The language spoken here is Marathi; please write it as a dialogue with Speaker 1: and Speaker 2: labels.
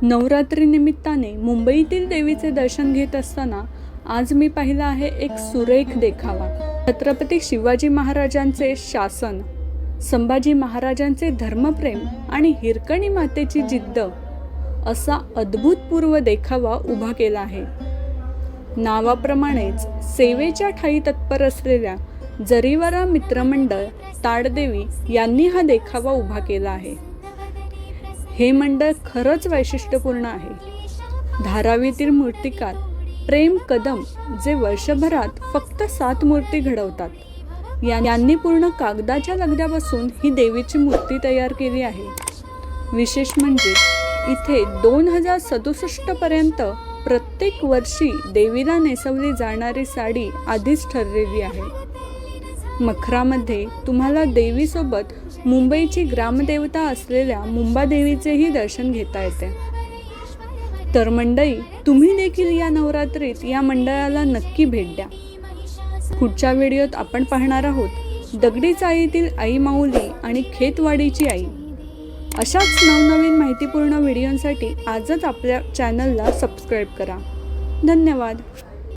Speaker 1: नवरात्री निमित्ताने मुंबईतील देवीचे दर्शन घेत असताना आज मी पाहिला आहे एक सुरेख देखावा। छत्रपती शिवाजी महाराजांचे शासन, संभाजी महाराजांचे धर्मप्रेम आणि हिरकणी मातेची जिद्द असा अद्भुतपूर्व देखावा उभा केला आहे। नावाप्रमाणेच सेवेच्या ठायी तत्पर असलेल्या जरीवारा मित्रमंडळ ताडदेवी यांनी हा देखावा उभा केला आहे। हे मंडळ खरंच वैशिष्ट्यपूर्ण आहे। धारावीतील मूर्तिकार प्रेम कदम जे वर्षभरात फक्त 7 मूर्ती घडवतात, यांनी पूर्ण कागदाच्या लगद्यापासून ही देवीची मूर्ती तयार केली आहे। विशेष म्हणजे इथे 2067 पर्यंत प्रत्येक वर्षी देवीला नेसवली जाणारी साडी आधीच ठरलेली आहे। मखरामध्ये तुम्हाला देवीसोबत मुंबईची ग्रामदेवता असलेल्या मुंबादेवीचेही दर्शन घेता येते। तर मंडळी, तुम्ही देखील या नवरात्रीत या मंडळाला नक्की भेट द्या। पुढच्या व्हिडिओत आपण पाहणार आहोत दगडी चाळीतील आई माऊली आणि खेतवाडीची आई। अशाच नवनवीन माहितीपूर्ण व्हिडिओंसाठी आजच आपल्या चॅनलला सबस्क्राईब करा। धन्यवाद।